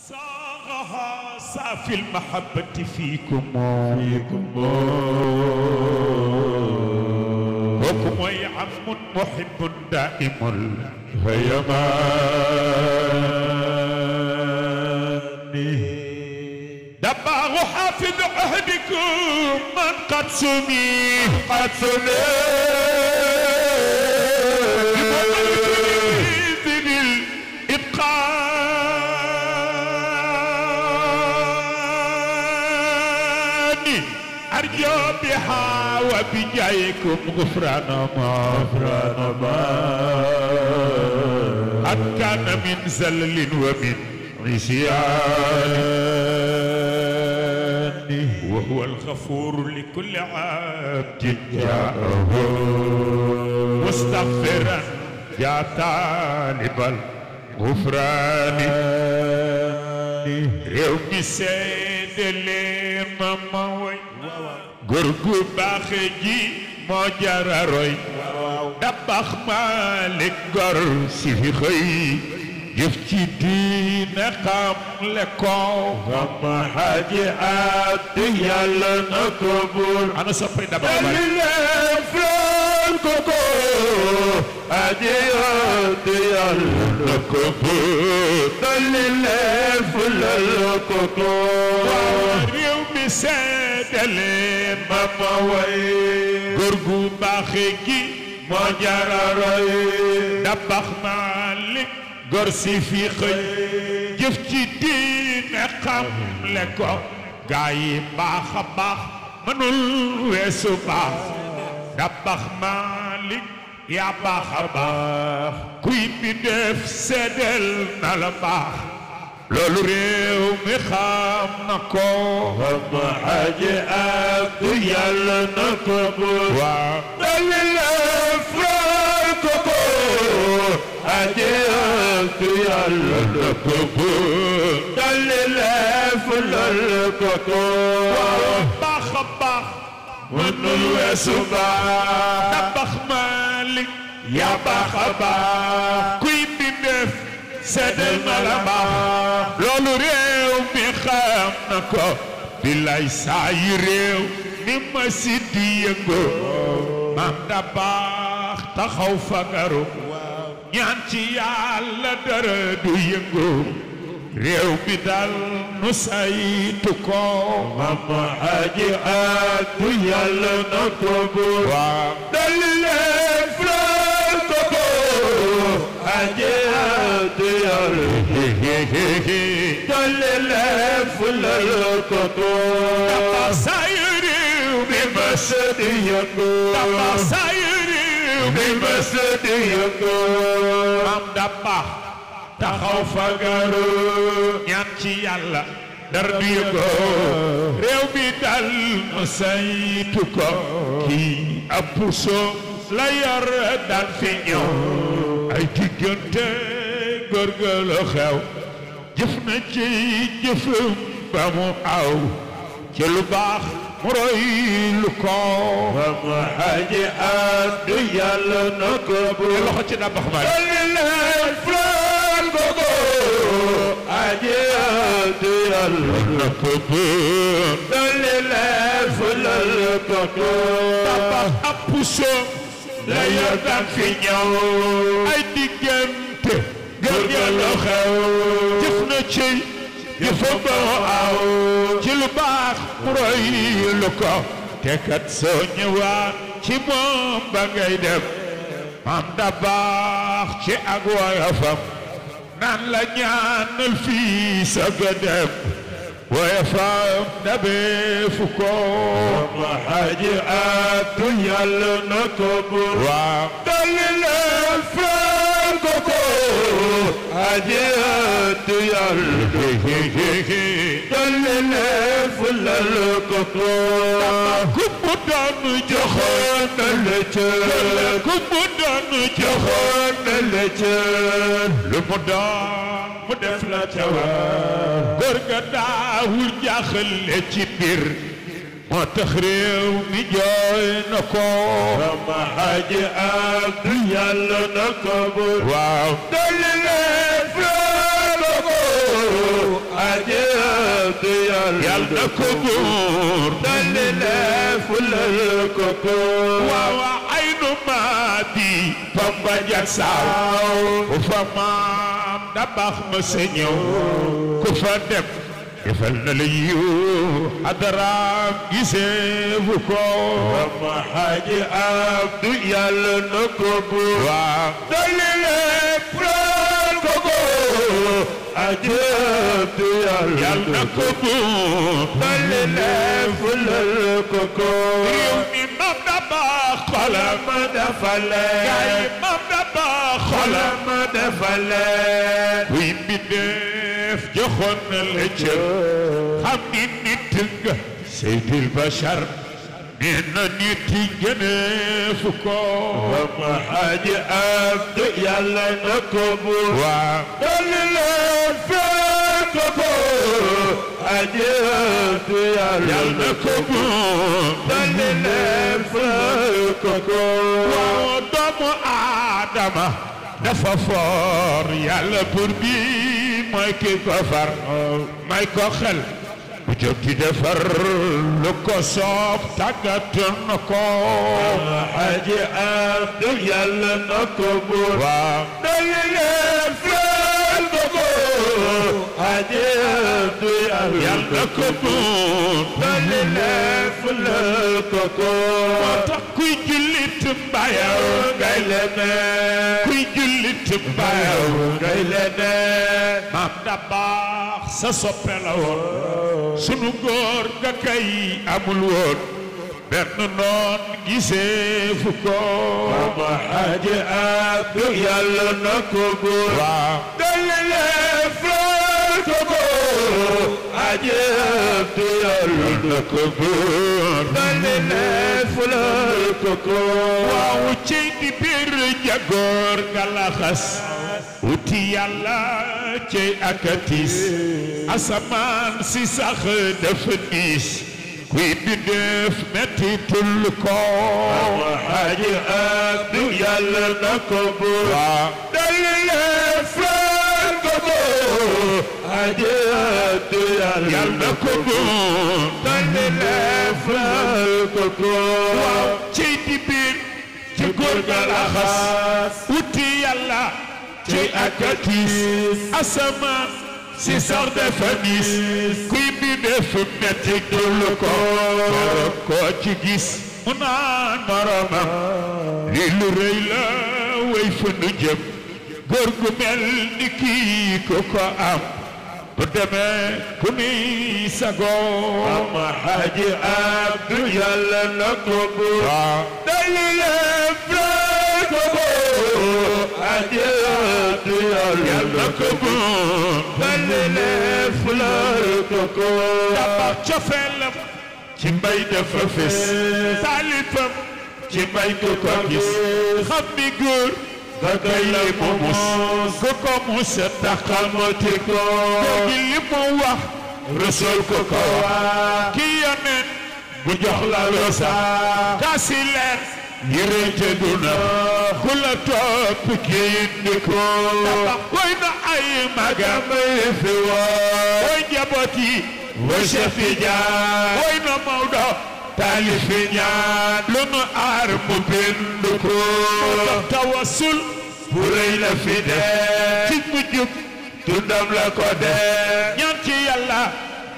صاغها صافي المحبة فيكم حكم عم محب دائم الهيمان دباغ حافظ عهدكم من قد سمي أرجو بها وبجايكم غفران ما قد كان من زلل ومن عصيان وهو الغفور لكل عبد جاءه مستغفرا يا طالب الغفران يوم سيد لماموي غرغو باخجي موجار روي دباخ مالك غر سي خي يفتي دين قام لكو غم حاجي عبد يالا نكبر انا صبري دباخ كوكو أديات الكبور دليل فل الكوكو اليوم ساد ماما وي غرغو باخيكي مجرى دبخ مالك غرسي في خي جفتي دين قام لكو غاي باخ باخ منول ويسو باخ دبخ مالك يا باخ باخ كوي بدف سدل نالباخ لولو ريو مخام نكو هم حاجي عبد يالا نكبر دليل فرانكو حاجي عبد يالا نكبر دليل فرانكو باخ باخ ونول وسبا دبخ مالك يا باخ باخ كوي بدف سدل ملبا لولو ريو مخام نكو بلاي ساي ريو نما سيدي ينغو مام دباخ تخاو فغارو ñanti yalla dara du yëngu réew mi dal nu saytu ko mama aji atu yalla na ko bu wa dalile flan ko ko aji atu yalla dalile fulal ko ko sayri bi masdi yëngu sayri bi masdi yëngu am dabba taxaw fagaru ñaan ci yàlla dar du yëngu réew mi dal nu saytu ko kii ab puso la yor dal fi ñëw ay diggante góorgóorlu xew jëf na ci jëfam ba mu aw ci lu baax mu roy lu ko ma xaji addu yàlla na ko bu loxo ci na bax ma leen flan gogo aji addu yàlla na ko bu leen fulal ko ko tabax ab puso la yor daan fi ñëw ay diggante góorgóorlu xew jëf na ci jëfam ba mu aw ci lu baax mu roy lu ko te kat soo ñëwaat ci moom ba ngay dem am da baax ci ak woyofam naan la ñaanal fii sa ga dem woyofam dabeefu ko ma xaji atu yàlla na ko bu waaw dalile fran ko ko aji atu yàlla dalile fulal ko ko ku mu doon joxoon na la cër ku mu doon joxoon na la cër lu mu doon mu def la ca war góor ga daawul jaaxle ci mbir moo tax réew mi jooy na ko sama xaji Abdu yàlla na ko bu waaw dalile fulal ko ajab yàlla ko buur dalile fulal ko ko waawa aynu maadi Pamba Jak Saaw ku fa maam da baax ma sa ñëw ku fa dem defal na la yiw adaraam gisee fu ko Pamba Haji Abdu yàlla na ko buur waaw dalile fulal ko ko ajab yàlla ko buur dalile fulal ko ko réew mi mam da baax xolam dafa leen gaay mam da baax xolam dafa leen kuy mbindeef joxoon na la cër xam ni nit nga Seydil Bachar nee na nit gëneef ko Pamba Haji Abdu yàlla na ko buur waaw dalile fulal ko ko ajab yàlla na ko buur dalile fulal ko ko waaw doomu Aadama dafa foor yàlla buur bi mooy ki ko far may ko xel bu jóg di defar lu ko soob tàggat na ko Haji Abdu yàlla na ko buur waaw dalile fulal ko ko ajab yàlla na ko buur dalile fulal ko ko moo tax kuy jullit mbayaw ngay lene kuy jullit mbayaw ngay lene maam da baax sa soppe la woon sunu góor ga kay amul woon benn noon gisee fu ko Pamba Haji Abdu yàlla na ko buur waaw dalile fulal ko ko ajab yàlla na ko buur dalile fulal ko ko waaw cey di biir jagoor nga la xas wuti yàlla cey akatis asamaan si sax dafa diis kuy bindeef metti tul ko Pamba Haji Abdu yàlla na ko buur waaw dalile fulal ko ko ajab yàlla na ko buur dalile fulal ko ko waaw ci di biir ci góor ga la xas wuti yàlla ci akatis asamaan si sax dafa diis kuy bindeef metti tul ko ko ci gis mu naan moromam li lu rëy la way fu nu jëm góor gu mel ni kii ko ko am bu demee ku ni sago Pamba Haji Abdu yàlla na ko buur dalile fulal ko ko ajab yàlla na ko buur dalile fulal ko ko tabax cofeelam ci mbay dafa fes taalifam ci mbay ko ko gis xam ni góor ba kay li mu mus ku ko mus taxamati ko gi li mu wax Rasul ko ko ki yonent bu jox la losa kasi leer yërëte duna ku la topp kii ndi ko way na ay magam fi way njaboot yi way Cheikh Tidiane way na Maodo taalifi ñaan lu nu aar mu bind ko tawassul bu rëy la fi def ci mu jub dundam la ko def ñaan ci yàlla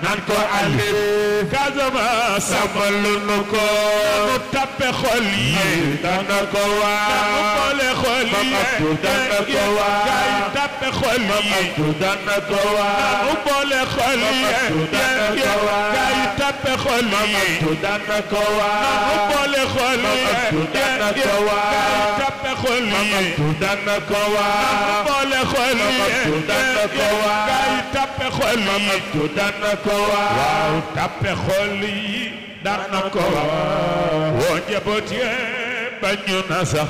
nan ko alif Casamance sàmmal nu ko nanu tappe xol yi dana ko waa nanu boole xol yi dana ko waa gaay tappe xol yi dana ko waa nanu boole xol yi dana ko waa gaay tappe xol yi dana ko waa nanu boole xol yi dana ko waa gaay tappe xol yi dana ko waa nanu boole xol yi dana ko waa gaay tappe xol yi dana ko waaw tappe xol yi dana ko waa woo njaboot yee bañu na sax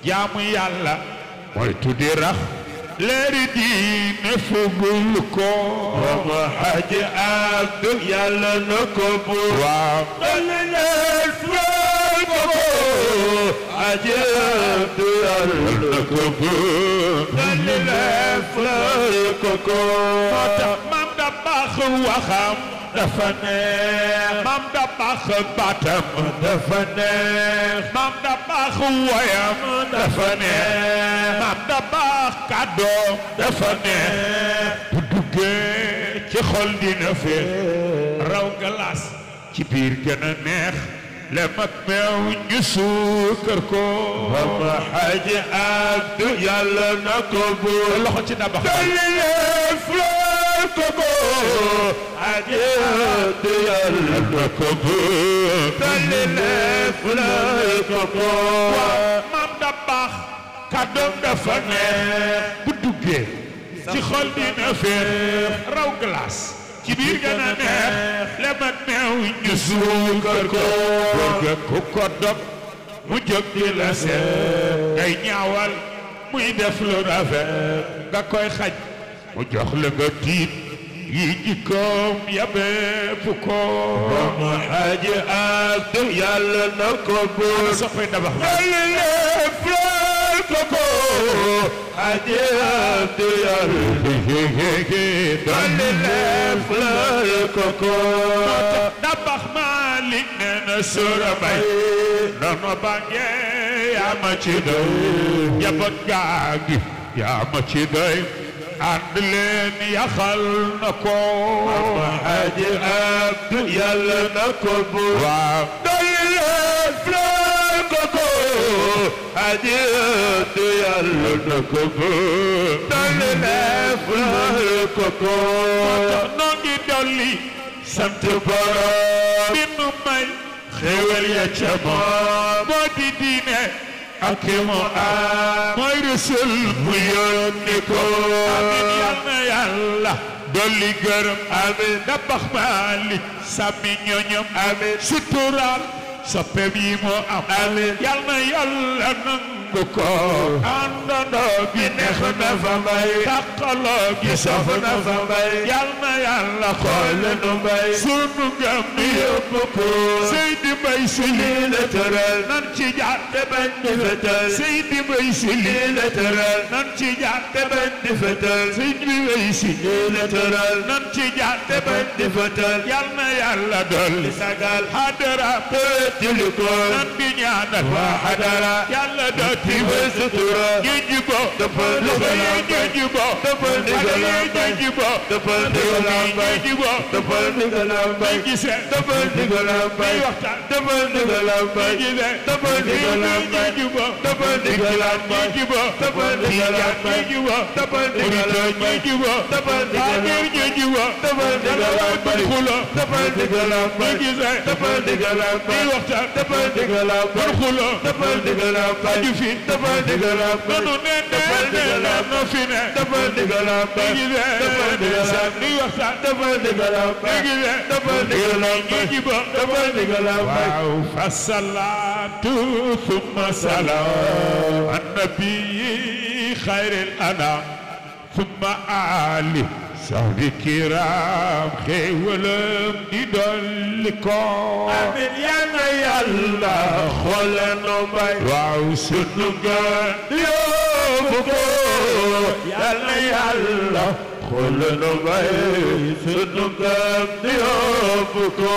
jaamu yàlla mooy tuddi rax leeri diine fugul ko Pamba Haji Abdu yàlla na ko buur waaw dalile fulal ko ko ajab yàlla na ko buur dalile fulal ko ko moo tax maam da baax waxam dafa neex maam da baax baatam dafa neex maam da baax woyam dafa neex maam da baax kàddoom dafa neex bu duggee ci xol dina feex raw galaas ci biir gën a neex lem ak meew ñu suukar ko Mama Haji Abdu yàlla na ko bu loxo ci dabax koko Haji Abdu yàlla na ko bu dalile fulay koko maam da baax kàddoom dafa neex bu duggee ci xol dina feex raw glace ci biir gën a neex lemat meew ñu suukar ko bëgg ku ko dog mu jóg di la seet ngay ñaawal muy def lu rafet nga koy xaj mu jox la nga tiit yi jikkoom yabeep ko Mama Haji Abdu yàlla na ko buur soppay dabax koko Haji Abdu yàlla koko dabax Malik nee na sura bay nono bange yaa ma ci doy njaboot gaa gi yaa ma ci doy ànd leen yaxal na ko Mama Haji Abdu yàlla na ko bu waaw doy leen fleur koko Haji Abdu yàlla na ko bu doy leen fleur koko noo ngi dolli sant borom bi nu may xéewal ya ca moom moo di diine ak mu am mooy Rasul mu yónni ko amiin yal na Yàlla dolli gërëm amiin Dabax Malik sàmmi ñoñom amiin suturaal soppeem yi mu am amiin yal na Yàlla nangu ko àndandoo gi neex na fa mbay tàqaloo gi saf na fa mbay yal na Yàlla xool nu mbay sunu ngam ni yóbbu ko Seydi Mbay Si lii la tëral nan ci jaar te bañ di fetal Seydi Mbay Si lii la tëral nan ci jaar te bañ di fetal Seydi Mbay Si lii la tëral nan ci jaar te bañ di fetal yal na Yàlla dolli sagal hadara petili ko nan di ñaanal waa hadara Yàlla dooti ba sutura ñu jibo dëppal ndigalam ñu jibo dëppal ndigalam ñu jibo dëppal ndigalam ñu jibo dëppal ndigalam bay gise dëppal ndigalam bay waxtaan dëppal ndigalam bay gise dëppal ndigalam bay jibo dëppal ndigalam bay jibo dëppal ndigalam bay jibo dëppal ndigalam bay jibo dëppal ndigalam ñu jibo dëppal ndigalam bay xulo dëppal ndigalam bay gise dëppal ndigalam bay waxtaan dëppal ndigalam bay xulo dëppal ndigalam bay fi dëppal ndigalam bay nanu ne dëppal ndigalam no fi ne dëppal ndigalam bay gise dëppal ndigalam ni waxtaan dëppal ndigalam bay gise dëppal ndigalam bay jibo dëppal ndigalam bay waaw fa salaatu thumma salaam annabi xayril anam thumma ali sahbi kiram xéewalam di dolli ko amiin yal na Yàlla xoole nu mbay waaw sunu gan yóbbu ko yal na Yàlla xoole nu mbay sunu gan yóbbu ko